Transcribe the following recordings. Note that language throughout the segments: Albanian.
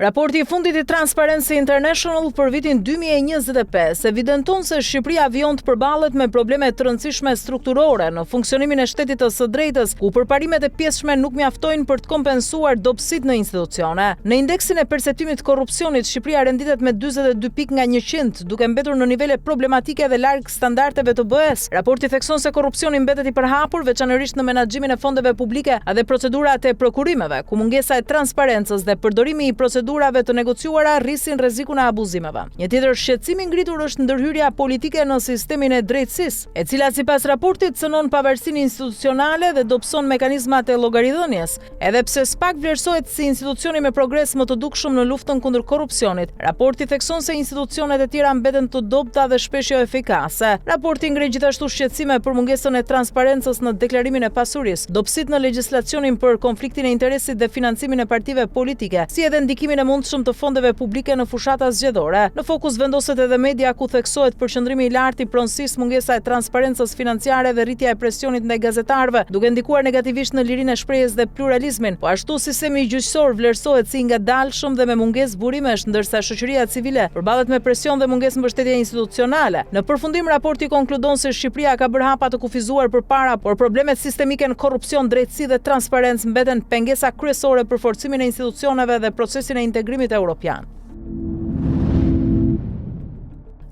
Raporti I fundit I Transparency International për vitin 2025 evidenton se Shqipëria vjen të përballet me probleme të rëndësishme strukturore në funksionimin e shtetit të së drejtës, ku përparimet e pjesshme nuk mjaftojnë për të kompensuar dobësitë në institucione. Në indeksin e perceptimit të korrupsionit, Shqipëria renditet me 42 pikë nga 100, duke mbetur në nivele problematike dhe larg standardeve të BE-s. Raporti thekson se korrupsioni mbetet I përhapur, veçanërisht në menaxhimin e fondeve publike dhe procedurat e prokurimeve, ku mungesa e transparencës dhe përdorimi I procedurave të negociuara rrisin rrezikun e abuzimeve. Një tjetër shqetësim I ngritur është ndërhyrja politike në sistemin e drejtësisë, e cila sipas raportit cënon pavarësinë institucionale dhe dobëson mekanizmat e llogaridhënies, edhe pse SPAK vlerësohet si institucioni me progres më të dukshëm në luftën kundër korrupsionit. Raporti thekson se institucionet e tjera mbeten të dobta dhe shpesh jo efikase. Raporti ngre gjithashtu shqetësime për mungesën e transparencës në deklarimin e pasurisë, dobësitë në legjislacionin për konfliktin e interesit dhe financimin e partive politike, si edhe ndikimin e mundshëm të fondeve publike në fushata zgjedhore. Në fokus vendoset edhe media, ku theksohet përqendrimi I lartë I pronësisë, mungesa e transparencës financiare dhe rritja e presionit ndaj gazetarëve, duke ndikuar negativisht në lirinë e shprehjes dhe pluralizmin. Po ashtu sistemi gjyqësor vlerësohet si I ngadalshëm dhe me mungesë burimesh, ndërsa shoqëria civile përballet me presion dhe mungesë mbështetje institucionale. Në përfundim, raporti konkludon se Shqipëria ka bërë hapa të kufizuar përpara, por problemet sistemike në korrupsion, drejtësi dhe transparencë mbeten pengesa kryesore për forcimin e institucioneve dhe procesin e integrimit evropian.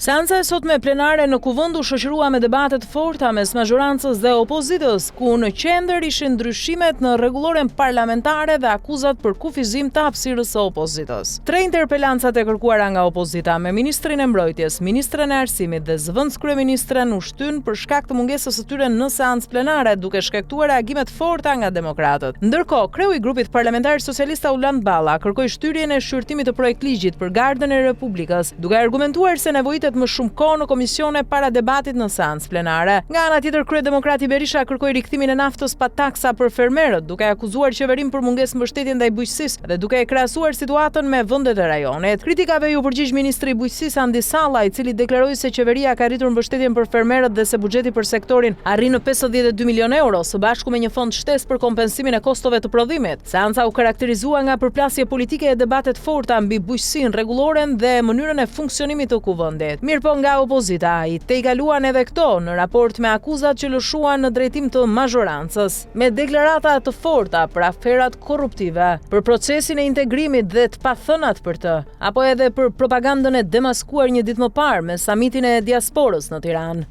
Seanca e sotme plenare në Kuvend u shoqërua me debate të forta mes mazhorancës dhe opozitës, ku në qendër ishin ndryshimet në rregulloren parlamentare dhe akuzat për kufizim të hapësirës së opozitës. 3 interpelancat e kërkuara nga opozita me ministrin e mbrojtjes, ministren e arsimit dhe zëvendës kryeministren u shtyn për shkak të mungesës së tyre në seancë plenare, duke shkaktuar reagime të forta nga demokratët. Ndërkohë, kreu I grupit parlamentar socialista Uland Balla kërkoi shtyrjen e shqyrtimit të projektligjit për Gardën e Republikës, duke argumentuar se nevojitet më shumë kohë në komisione para debatit në seancë plenare. Nga ana tjetër, kryedemokrati Berisha kërkoi rikthimin e naftës pa taksa për fermerët, duke akuzuar qeverinë për mungesë mbështetje ndaj bujqësisë dhe duke e krahasuar situatën me vendet e rajonit. Kritikave ju përgjigj ministri I bujqësisë Andi Salla, I cili deklaroi se qeveria ka rritur mbështetjen për fermerët dhe se buxheti për sektorin arrin në 52 milion euro, së bashku me një fond shtesë për kompensimin e kostove të prodhimit. Seanca u karakterizua nga përplasje politike e debate të forta mbi bujqësinë, rregulloren dhe mënyrën e funksionimit të kuvendit. Mirpo nga opozita I tejkaluan edhe këto në raport me akuzat që lëshuan në drejtim të mazhorancës, me deklarata të forta për aferat korruptive, për procesin e integrimit dhe të pathënat për të, apo edhe për propagandën e demaskuar një ditë më parë me samitin e diasporës në Tiranë.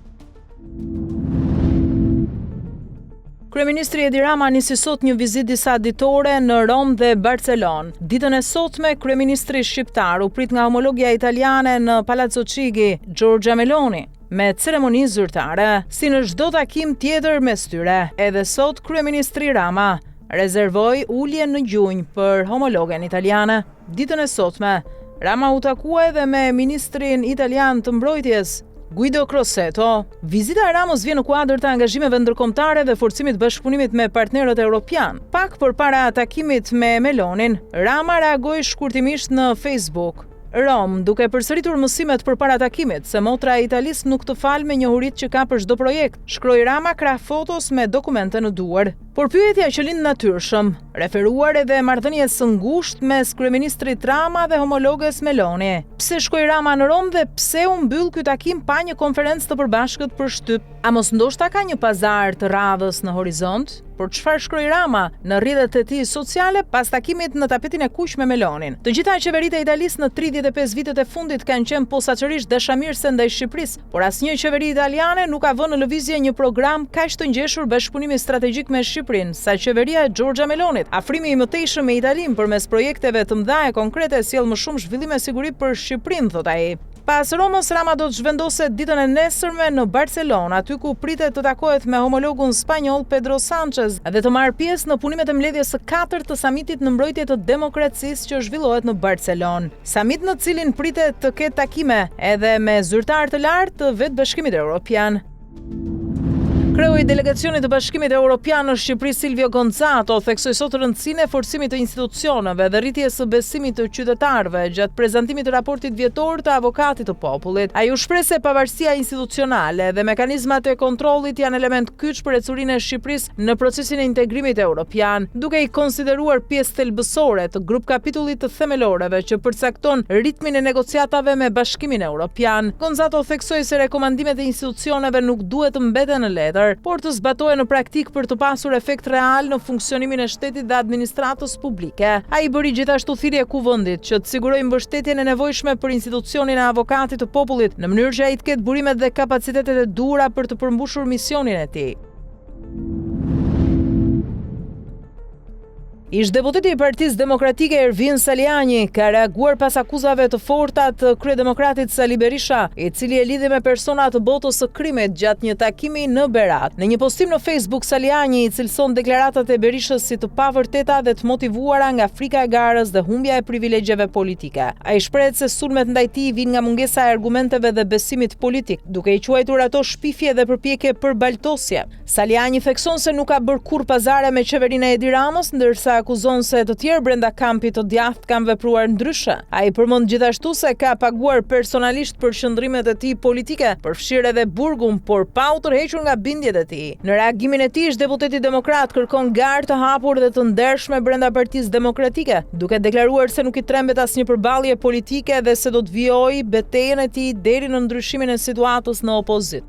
Kryeministri Edi Rama nisi sot një vizitë disa ditore në Rom dhe Barcelonë. Ditën e sotme, kryeministri shqiptar u prit nga homologja italiane në Palazzo Chigi, Giorgia Meloni, me ceremoni zyrtare. Si në çdo takim tjetër mes tyre, edhe sot kryeministri Rama rezervoi ulje në gjunjë për homologen italiane. Ditën e sotme, Rama u takua edhe me ministrin italian të mbrojtjes, Guido Crosetto. Vizita e Ramës vjen në kuadër të angazhimeve ndërkombëtare dhe forcimit bashkëpunimit me partnerët evropian. Pak përpara takimit me Melonin, Rama reagoi shkurtimisht në Facebook. Rom, duke përsëritur mësimet përpara takimit se motra e Italisë nuk të fal me njohuritë që ka për çdo projekt, shkroi Rama krah fotos me dokumente në duar. Por pyetja që lind natyrshëm, referuar edhe marrëdhënies së ngushtë mes kryeministrit Rama dhe homologes Meloni. Pse shkoi Rama në Rom dhe pse u mbyll ky takim pa një konferencë të përbashkët për shtyp? A mos ndoshta ka një pazar të radhës në horizont? Por çfarë shkroi Rama në rrjetet e tij sociale pas takimit në tapetin e kuq me Melonin? Të gjitha qeveritë e Italisë në 35 vitet e fundit kanë qenë posaçërisht dashamirëse ndaj Shqipërisë, por asnjë qeveri italiane nuk ka vënë në lëvizje një program kaq të ngjeshur bashkëpunimi strategjik me Shqipërinë sa qeveria e Giorgia Melonit. Afrimi I mëtejshëm me Italinë përmes projekteve të mëdha e konkrete sjell më shumë zhvillim e siguri për Shqipërinë, thot ai. Pas Romës, Rama do të zhvendoset ditën e nesërme në Barcelonë, aty ku pritet të takohet me homologun spanjoll Pedro Sanchez dhe të marrë pjesë në punimet e mbledhjes së 4 të samitit në mbrojtje të demokracisë që zhvillohet në Barcelonë. Samit në cilin pritet të ketë takime edhe me zyrtar të lartë të vetë Bashkimit Evropian. Kreu i delegacionit të Bashkimit Evropian në Shqipëri Silvio Gonzato theksoi sot rëndësinë e forcimit të institucioneve dhe rritjes së besimit të qytetarëve gjatë prezantimit të raportit vjetor të Avokatit të Popullit. Ai u shpreh se pavarësia institucionale dhe mekanizmat e kontrollit janë element kyç për ecurinë e Shqipërisë në procesin e integrimit evropian, duke i konsideruar pjesë thelbësore të grup kapitullit të themeloreve që përcakton ritmin e negociatave me Bashkimin Evropian. Gonzato theksoi se rekomandimet e institucioneve nuk duhet të mbeten në letër, por të zbatohen në praktik për të pasur efekt real në funksionimin e shtetit dhe administratës publike. Ai bëri gjithashtu thirrje kuvendit që të sigurojë mbështetjen e nevojshme për institucionin e Avokatit të Popullit në mënyrë që ai të ketë burimet dhe kapacitetet e duhura për të përmbushur misionin e tij. Ish deputeti i Partisë Demokratike Ervin Saliani ka reaguar pas akuzave të forta të kryedemokratit Sali Berisha, i cili e lidhi me persona të botës së krimit gjatë një takimi në Berat. Në një postim në Facebook, Saliani i cilëson deklaratat e Berishës si të pavërteta dhe të motivuara nga frika e garës dhe humbja e privilegjeve politike. Ai shpreh se sulmet ndaj tij vijnë nga mungesa e argumenteve dhe besimit politik, duke i quajtur ato shpifje dhe përpjekje për baltosje. Saliani thekson se nuk ka bërë kurrë pazare me qeverinë e Edi Ramës, ndërsa akuzon se të tjerë brenda kampit të djathtë kanë vepruar ndryshe. Ai përmend gjithashtu se ka paguar personalisht për qëndrimet e tij politike, përfshirë edhe burgun, por pa u tërhequr nga bindjet e tij. Në reagimin e tij, deputeti demokrat kërkon garë të hapur dhe të ndershme brenda Partisë Demokratike, duke deklaruar se nuk i trembet asnjë përballje politike dhe se do të vijojë betejën e tij deri në ndryshimin e situatës në opozit.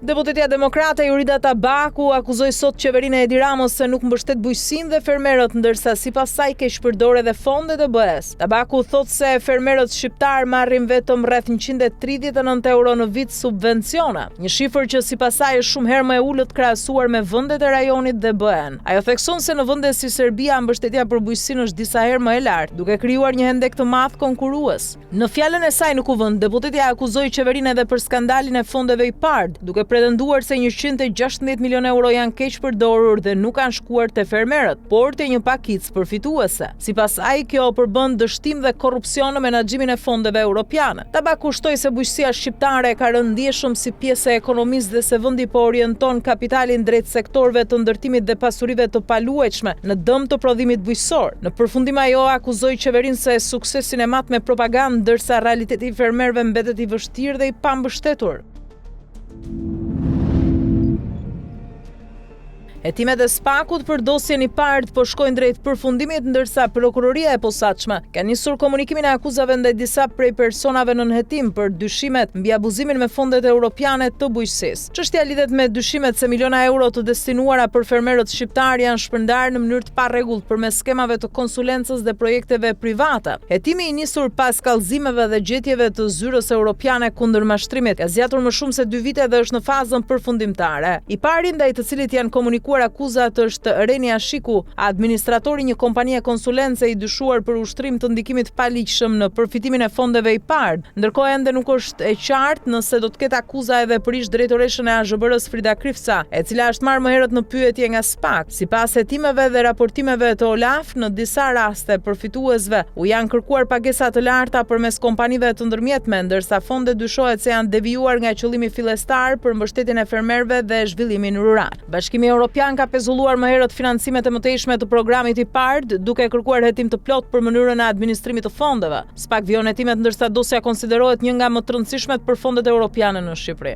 Deputetja demokrate Jurida Tabaku akuzoi sot qeverinë e Edi Ramës se nuk mbështet bujqësinë dhe fermerët, ndërsa sipas saj keq përdor edhe fondet e BE-s. Tabaku thotë se fermerët shqiptar marrin vetëm rreth 139 euro në vit subvencione, një shifër që sipas saj është shumë herë më e ulët krahasuar me vendet e rajonit dhe BE-n. Ajo thekson se në vende si Serbia mbështetja për bujqësinë është disa herë më e lartë, duke krijuar një hendek të madh konkurrues. Në fjalën e saj në kuvend, deputetja akuzoi qeverinë edhe për skandalin e fondeve IPARD, duke pretenduar se 116 milion euro janë keq përdorur dhe nuk kanë shkuar te fermerët, por te një pakicë përfituese. Sipas ai, kjo përbën dështim dhe korrupsion në menaxhimin e fondeve europiane. Tabaku kushtoi se bujqësia shqiptare ka rënë ndjeshëm si pjesë e ekonomisë dhe se vendi po orienton kapitalin drejt sektorëve të ndërtimit dhe pasurive të paluajtshme në dëm të prodhimit bujqësor. Në përfundim ajo akuzoi qeverinë se suksesin e mat me propagandë, ndërsa realiteti i fermerëve mbetet i vështirë dhe i pambështetur. Hetimet e SPAK-ut për dosjen IPARD po shkojnë drejt përfundimit, ndërsa prokuroria e posaçme ka nisur komunikimin e akuzave ndaj disa prej personave nën hetim për dyshimet mbi abuzimin me fondet europiane të bujqësisë. Çështja lidhet me dyshimet se miliona euro të destinuara për fermerët shqiptar janë shpërndarë në mënyrë të parregullt përmes skemave të konsulencës dhe projekteve private. Hetimi i nisur pas kallëzimeve dhe gjetjeve të zyrës europiane kundër mashtrimit ka zgjatur më shumë se 2 vite dhe është në fazën përfundimtare. IPARD, ndaj të cilit janë komunikuar akuzat, është Reni Ashiku, administratori një kompanie konsulence i dyshuar për ushtrim të ndikimit paligjshëm në përfitimin e fondeve IPARD. Ndërkohë ende nuk është e qartë nëse do të ketë akuza edhe për ish drejtoreshën e AZBR-s Frida Krifca, e cila është marrë më herët në pyetje nga SPAK. Sipas hetimeve dhe raportimeve të OLAF, në disa raste përfituesve u janë kërkuar pagesa të larta përmes kompanive të ndërmjetme, ndërsa fondet dyshohet se janë devijuar nga qëllimi fillestar për mbështetjen e fermerëve dhe zhvillimin rural. Bashkimi Evropian ka pezulluar më herët financimet e mëtejshme të programit IPARD, duke kërkuar hetim të plot për mënyrën e administrimit të fondeve. SPAK vijon hetimet, ndërsa dosja konsiderohet një nga më të rëndësishmet për fondet europiane në Shqipëri.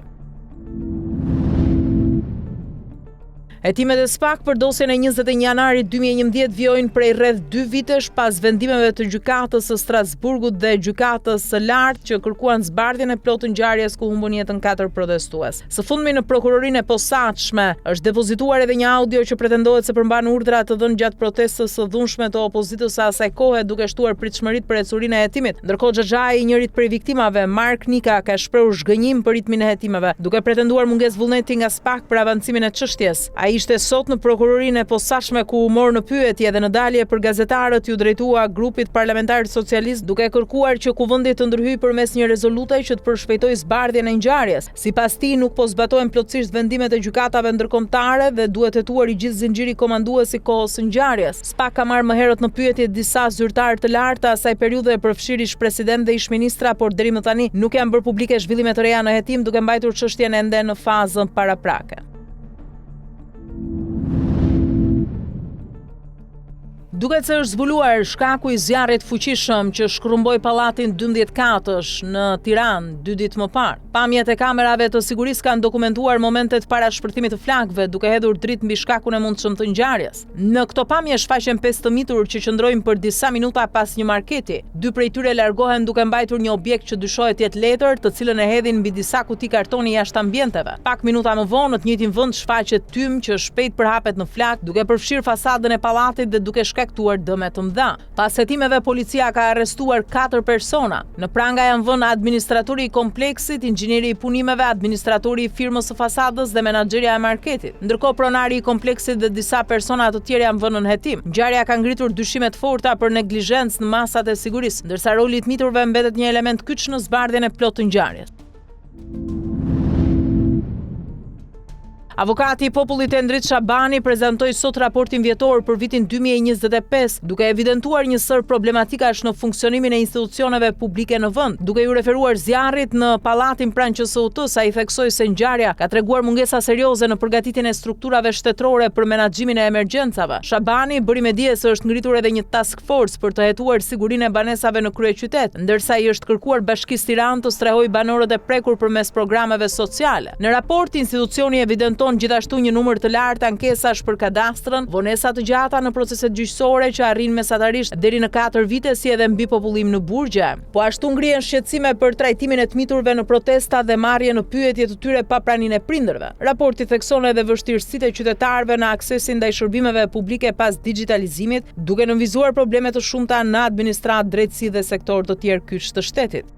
Hetimet e SPAK për dosjen e 21 janarit 2011 vijojnë prej rreth 2 vitesh pas vendimeve të gjykatës së Strasburgut dhe gjykatës së lartë që kërkuan zbardhjen e plotë të ngjarjes ku humbën jetën 4 protestues. Së fundmi në prokurorinë e posaçme është depozituar edhe një audio që pretendohet se përmban urdhra të dhënë gjatë protestës së dhunshme të opozitës së asaj kohe, duke shtuar pritshmëritë për ecurinë e hetimit. Ndërkohë xhaxhai i njërit prej viktimave, Mark Nika, ka shprehur zhgënjim për ritmin e hetimeve, duke pretenduar mungesë vullneti nga SPAK për avancimin e çështjes. Ai ishte sot në prokurorinë e posaçme ku u mor në pyetje dhe në dalje për gazetarët ju drejtua grupit parlamentar socialist duke kërkuar që kuvendi të ndërhyjë përmes një rezolute që të përshpejtojë zbardhjen e ngjarjes. Sipas tij nuk po zbatohen plotësisht vendimet e gjykatave ndërkombëtare dhe duhet hetuar i gjithë zinxhiri komandues i kohës së ngjarjes. SPAK ka marrë më herët në pyetje disa zyrtarë të lartë asaj periudhe e përfshirë ish president dhe ish ministra, por deri më tani nuk janë bërë publike zhvillime të reja në hetim, duke mbajtur çështjen ende në fazën paraprake. Duket se është zbuluar shkaku i zjarrit fuqishëm që shkrumboi pallatin 12 katësh në Tiranë 2 ditë më parë. Pamjet e kamerave të sigurisë kanë dokumentuar momentet para shpërthimit të flakëve, duke hedhur dritë mbi shkakun e mundshëm të ngjarjes. Në këto pamje shfaqen 5 të mitur që qëndrojnë për disa minuta pas një marketi. 2 prej tyre largohen duke mbajtur një objekt që dyshohet të jetë letër, të cilën e hedhin mbi disa kuti kartoni jashtë ambienteve. Pak minuta më vonë, në të njëjtin vend shfaqet tym që shpejt përhapet në flak, duke përfshirë fasadën e pallatit dhe duke shkaktuar dëme të mëdha. Pas hetimeve, policia ka arrestuar 4 persona. Në pranga janë vënë administratori i kompleksit, inxhinieri i punimeve, administratori i firmës së fasadës dhe menaxherja e marketit. Ndërkohë pronari i kompleksit dhe disa persona të tjerë janë vënë në hetim. Ngjarja ka ngritur dyshime të forta për neglizhencë në masat e sigurisë, ndërsa roli i të miturve mbetet një element kyç në zbardhjen e plotë të ngjarjes. Avokati i popullit Endrit Shabani prezantoi sot raportin vjetor për vitin 2025, duke evidentuar një sër problematikash në funksionimin e institucioneve publike në vend. Duke ju referuar zjarrit në pallatin pranë QSUT-s, ai theksoi se ngjarja ka treguar mungesa serioze në përgatitjen e strukturave shtetërore për menaxhimin e emergjencave. Shabani bëri me dije se është ngritur edhe një task force për të hetuar sigurinë e banesave në kryeqytet, ndërsa i është kërkuar Bashkisë Tiranë të strehojë banorët e prekur përmes programeve sociale. Në raport, institucioni evidenton gjithashtu një numër të lartë ankesash për kadastrën, vonesa të gjata në proceset gjyqësore që arrin mesatarisht deri në 4 vite, si edhe mbi popullim në burgje. Po ashtu ngrihen shqetësime për trajtimin e të miturve në protesta dhe marrje në pyetje të tyre pa praninë e prindërve. Raporti thekson edhe vështirësitë e qytetarëve në aksesin ndaj shërbimeve publike pas digitalizimit, duke nënvizuar probleme të shumta në administratë, drejtësi dhe sektor të tjerë kyç të shtetit.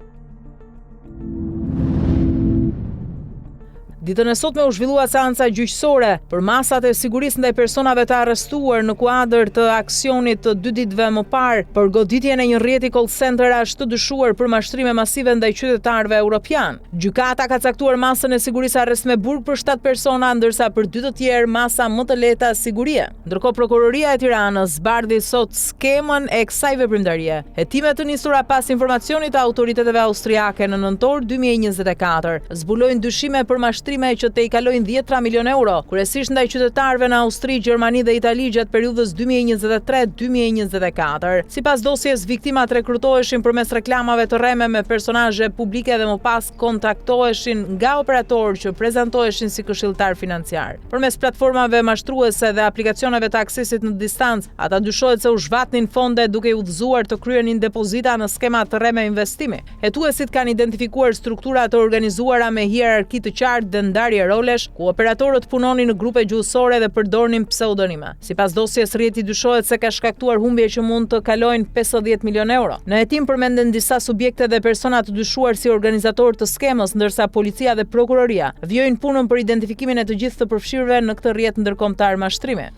Ditën e sotme u zhvillua seanca gjyqësore për masat e sigurisë ndaj personave të arrestuar në kuadër të aksionit të 2 ditëve më parë për goditjen e një rrjeti call centerash të dyshuar për mashtrime masive ndaj qytetarëve europian. Gjykata ka caktuar masën e sigurisë Arrestmeburg për 7 persona, ndërsa për 2 të tjerë masa më të lehta sigurie. Ndërkohë Prokuroria e Tiranës zbardhi sot skemën e kësaj veprimtarie. Hetimet të nisura pas informacionit të autoriteteve austriake në nëntor 2024 zbulojnë dyshime për mashtrim që te i kalojnë 10 milion euro, kryesisht ndaj qytetarëve në Austri, Gjermani dhe Itali gjatë periudhës 2023-2024. Sipas dosjes, viktimat rekrutoheshin përmes reklamave të rreme me personazhe publike dhe më pas kontaktoheshin nga operatorë që prezantoheshin si këshilltar financiar. Përmes platformave mashtruese dhe aplikacioneve të aksesit në distancë, ata dyshohet se u zhvatnin fonde duke u udhëzuar të kryenin depozita në skema të rreme investimi. Hetuesit kanë identifikuar struktura të organizuara me hierarki të qartë dhe ndarje rolesh, ku operatorët punonin në grupe gjuhësore dhe përdornin pseudonime. Sipas dosjes, rrjeti dyshohet se ka shkaktuar humbje që mund të kalojnë 50 milion euro. Në hetim përmenden disa subjekte dhe persona të dyshuar si organizator të skemës, ndërsa policia dhe prokuroria vjojnë punën për identifikimin e të gjithë të përfshirëve në këtë rrjet ndërkombëtar mashtrimi.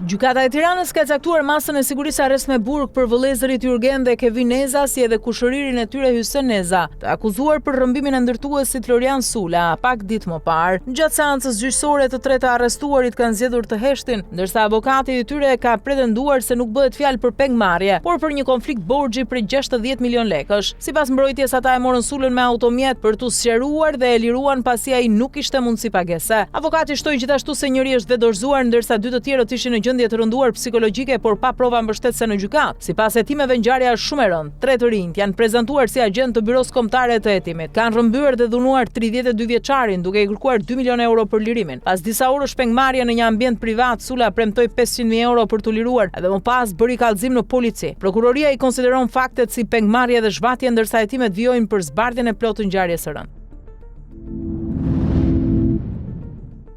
Gjykata e Tiranës ka caktuar masën e sigurisë Arrestmeburg për vëllezërit Jurgen dhe Kevin Neza, si edhe kushëririn e tyre Hysen Neza, të akuzuar për rrëmbimin e ndërtuesit Florian Sula pak ditë më parë. Gjatë seancës gjyqësore, të 3 të arrestuarit kanë zgjedhur të heshtin, ndërsa avokati i tyre ka pretenduar se nuk bëhet fjalë për pengmarrje, por për një konflikt borxhi prej 60 milion lekësh. Sipas mbrojtjes, ata e morën Sulën me automjet për t'u sqaruar dhe e liruan pasi ai nuk kishte mundësi pagese. Avokati shtoi gjithashtu se njëri është vedorzuar, ndërsa 2 të tjerët ishin në gjendje të rënduar psikologjike, por pa prova mbështetëse në gjykatë. Sipas hetimeve, ngjarja është shumë e rëndë. 3 të rinjt janë prezantuar si agent të byros kombëtare të hetimit. Kanë rrëmbyer dhe dhunuar 32 vjeçarin duke i kërkuar 2 milion euro për lirimin. Pas disa orësh pengmarrje në një ambient privat, Sula premtoi 500.000 euro për t'u liruar dhe më pas bëri kallëzim në polici. Prokuroria i konsideron faktet si pengmarrje dhe zhvatje, ndërsa hetimet vijojnë për zbardhjen e plotë të ngjarjes së rëndë.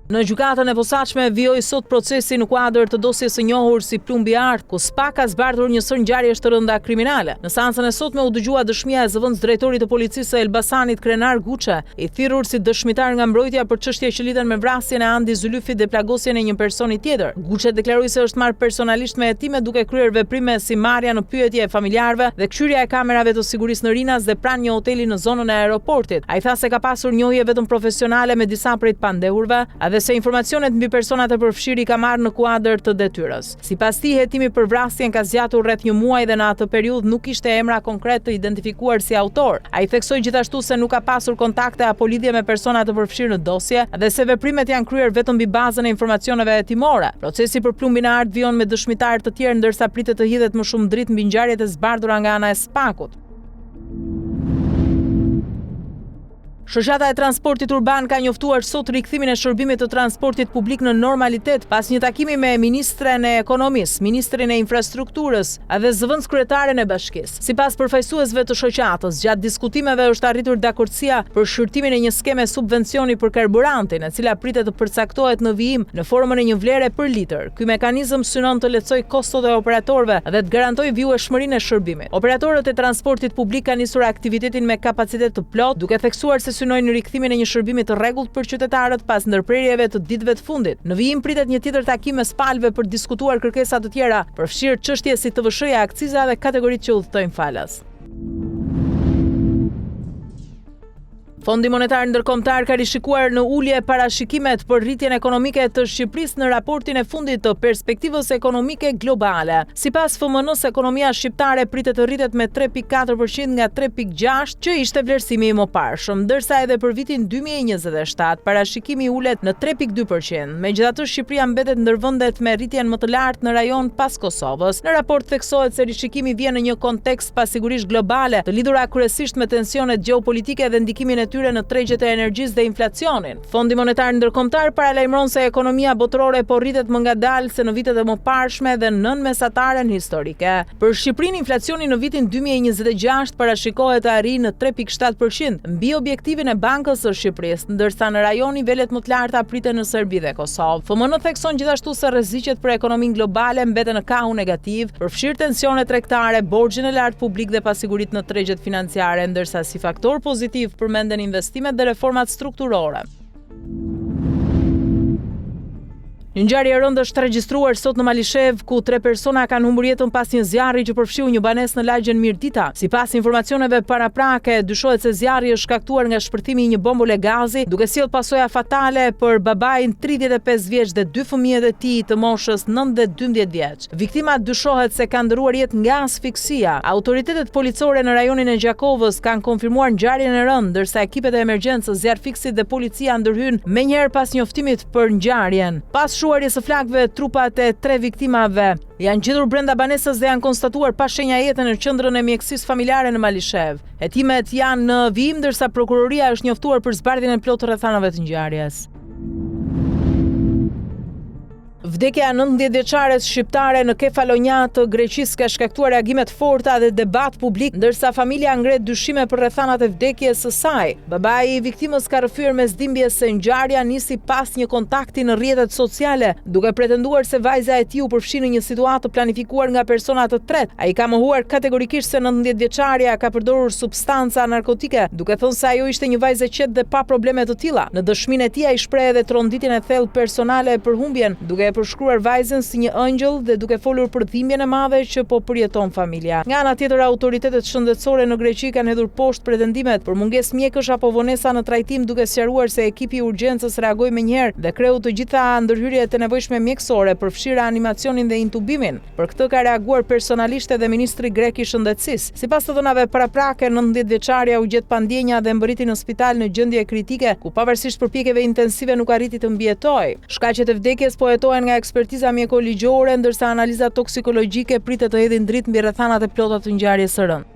Në gjykatën e posaçme vijoi sot procesi në kuadër të dosjes së njohur si Plumbi Art, ku SPA ka zbardhur një sër ngjarjesh të rënda kriminale. Në seancën e sotme u dëgjua dëshmia e zëvendës drejtorit të policisë së Elbasanit Krenar Guçe, i thirrur si dëshmitar nga mbrojtja për çështje që lidhen me vrasjen e Andi Zylyfit dhe plagosjen e një personi tjetër. Guçe deklaroi se është marrë personalisht me hetime duke kryer veprime si marrja në pyetje e familjarëve dhe kthyrja e kamerave të sigurisë në Rinas dhe pranë një hoteli në zonën e aeroportit. Ai tha se ka pasur njohje vetëm profesionale me disa prej të pandehurve, dhe se informacionet mbi personat e përfshirë i ka marrë në kuadër të detyrës. Sipas tij, hetimi për vrasjen ka zgjatur rreth një muaj dhe në atë periudhë nuk kishte emra konkret të identifikuar si autor. Ai theksoi gjithashtu se nuk ka pasur kontakte apo lidhje me persona të përfshirë në dosje dhe se veprimet janë kryer vetëm mbi bazën e informacioneve hetimore. Procesi për Plumbin Art vijon me dëshmitar të tjerë ndërsa pritet të hidhet më shumë dritë mbi ngjarjet e zbardhura nga ana e SPAK-ut. Shoqata e transportit urban ka njoftuar sot rikthimin e shërbimit të transportit publik në normalitet pas një takimi me Ministren e Ekonomisë, Ministrin e Infrastrukturës dhe zëvendës kryetaren e bashkisë. Sipas përfaqësuesve të shoqatës, gjatë diskutimeve është arritur dakordësia për shërtimin e një skeme subvencioni për karburantin, e cila pritet të përcaktohet në vijim në formën e një vlere për litër. Ky mekanizëm synon të lehtësojë kostot e operatorëve dhe të garantojë vijshmërinë e shërbimit. Operatorët e transportit publik kanë nisur aktivitetin me kapacitet të plot, duke theksuar se synojnë rikthimin e një shërbimi të rregullt për qytetarët pas ndërprerjeve të ditëve të fundit. Në vijim pritet një tjetër takim mes palëve për diskutuar kërkesa të tjera, përfshirë çështje si TVSH-ja, akciza dhe kategoritë që udhtojnë falas. Fondi Monetar Ndërkombëtar ka rishikuar në ulje parashikimet për rritjen ekonomike të Shqipërisë në raportin e fundit të perspektivës ekonomike globale. Sipas FMN-s, ekonomia shqiptare pritet të rritet me 3.4% nga 3.6% që ishte vlerësimi i mëparshëm, ndërsa edhe për vitin 2027 parashikimi ulet në 3.2%. Megjithatë, Shqipëria mbetet ndër vendet me rritjen më të lartë në rajon pas Kosovës. Në raport theksohet se rishikimi vjen në një kontekst pasigurisht globale, të lidhura kryesisht me tensionet gjeopolitike dhe ndikimin e në tregjet e energjisë dhe inflacionin. Fondi Monetar Ndërkombëtar paralajmëron se ekonomia botërore po rritet më ngadalë se në vitet e mëparshme dhe nën mesataren historike. Për Shqipërinë, inflacioni në vitin 2026 parashikohet të arrijë në 3.7% mbi objektivin e Bankës së Shqipërisë, ndërsa në rajon nivelet më të larta priten në Serbi dhe Kosovë. FMN thekson gjithashtu se rreziqet për ekonominë globale mbeten në kahu negativ, përfshirë tensione tregtare, borxhin e lartë publik dhe pasiguritë në tregjet financiare, ndërsa si faktor pozitiv përmenden investimet dhe reformat strukturore. Një ngjarje e rëndë është regjistruar sot në Malishev, ku 3 persona kanë humbur jetën pas një zjarri që përfshiu një banesë në lagjen Mirdita. Sipas informacioneve paraprake, dyshohet se zjarri është shkaktuar nga shpërthimi i një bombole gazi, duke sjellë pasoja fatale për babain 35 vjeç dhe 2 fëmijët e tij të moshës 9 dhe 12 vjeç. Viktimat dyshohet se kanë ndëruar jetë nga asfiksia. Autoritetet policore në rajonin e Gjakovës kanë konfirmuar ngjarjen e rëndë, ndërsa ekipet e emergjencës, zjarrfikësit dhe policia ndërhyn menjëherë pas njoftimit për ngjarjen. Pas shuarjes së flakëve, trupat e 3 viktimave janë gjetur brenda banesës dhe janë konstatuar pa shenja jete në qendrën e mjekësisë familjare në Malishev. Hetimet janë në vijim, ndërsa prokuroria është njoftuar për zbardhjen e plotë të rrethanave të ngjarjes. Vdekja e 19-vjeçares shqiptare në Kefalonia të Greqisë ka shkaktuar reagime të forta dhe debat publik, ndërsa familja ngret dyshime për rrethanat e vdekjes së saj. Babai i viktimës ka rrëfyer mes dhimbjes se ngjarja nisi pas një kontakti në rrjetet sociale, duke pretenduar se vajza e tij u përfshi në një situatë të planifikuar nga persona të tretë. Ai ka mohuar kategorikisht se 19-vjeçaria ka përdorur substanca narkotike, duke thënë se ajo ishte një vajzë e qetë dhe pa probleme të tilla. Në dëshminë e tij ai shpreh edhe tronditjen e thellë personale për humbjen, duke përshkruar vajzën si një ëngjël dhe duke folur për dhimbjen e madhe që po përjeton familja. Nga ana tjetër, autoritetet shëndetësore në Greqi kanë hedhur poshtë pretendimet për mungesë mjekësh apo vonesa në trajtim, duke sqaruar se ekipi i urgjencës reagoi menjëherë dhe kreu të gjitha ndërhyrjet e nevojshme mjekësore, përfshirë animacionin dhe intubimin. Për këtë ka reaguar personalisht edhe ministri grek i shëndetësisë. Sipas të dhënave paraprake, 19-vjeçaria u gjet pa ndjenja dhe mbërriti në spital në gjendje kritike, ku pavarësisht përpjekjeve intensive nuk arriti të mbijetojë. Shkaqet e vdekjes po hetohen nga ekspertiza mjekoligjore, ndërsa analiza toksikologjike pritet të hedhin dritë mbi rrethanat e plota të ngjarjes së rëndë.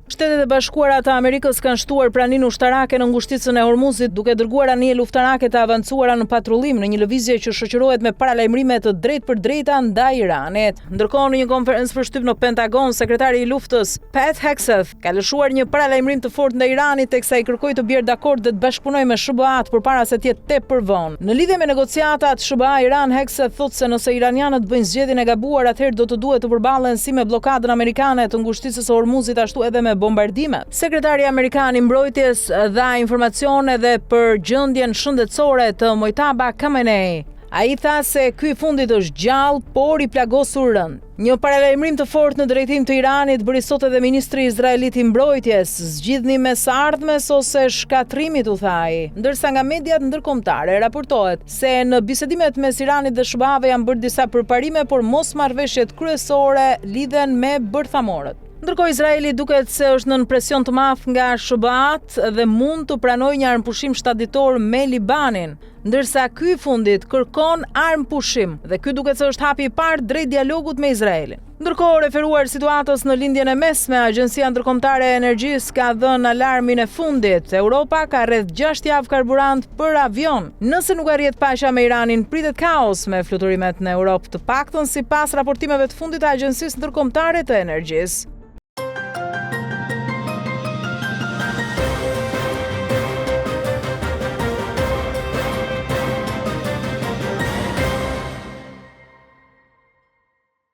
Shtetet e Bashkuara të Amerikës kanë shtuar praninë ushtarake në ngushticën e Hormuzit duke dërguar anije luftarake të avancuara në patrullim në një lëvizje që shoqërohet me paralajmërime të drejtpërdrejta ndaj Iranit. Ndërkohë, në një konferencë për shtyp në Pentagon, sekretari i luftës Pat Hegseth ka lëshuar një paralajmërim të fortë ndaj Iranit teksa i kërkoi të bjerë dakord dhe të bashkëpunojë me SBA-t përpara se të jetë tepër vonë. Në lidhje me negociatat SBA-Iran, Hegseth thotë se nëse iranianët bëjnë zgjedhjen e gabuar, atëherë do të duhet të përballen si me blokadën amerikane të ngushticës së Hormuzit ashtu edhe me bombardimet. Sekretari amerikan i mbrojtjes dha informacione edhe për gjendjen shëndetësore të Mojtaba Khamenei. Ai tha se ky i fundit është gjallë, por i plagosur rënd. Një paralajmërim të fortë në drejtim të Iranit bëri sot edhe ministri izraelit i mbrojtjes, zgjidhni mes së ardhmes ose shkatrimit, u tha ai. Ndërsa nga mediat ndërkombëtare raportohet se në bisedimet mes Iranit dhe SBA-ve janë bërë disa përparime, por mosmarrveshjet kryesore lidhen me bërthamorët. Ndërkohë, Izraeli duket se është nën presion të madh nga SBA-t dhe mund të pranojë një armpushim shtaditor me Libanin, ndërsa ky i fundit kërkon armpushim dhe ky duket se është hapi i parë drejt dialogut me Izraelin. Ndërkohë, referuar situatës në lindjen e mesme, Agjencia Ndërkombëtare e Energjisë ka dhënë alarmin e fundit. Europa ka rreth 6 javë karburant për avion. Nëse nuk arrihet paqja me Iranin, pritet kaos me fluturimet në Europë, të paktën sipas raportimeve të fundit të Agjencisë Ndërkombëtare të Energjisë.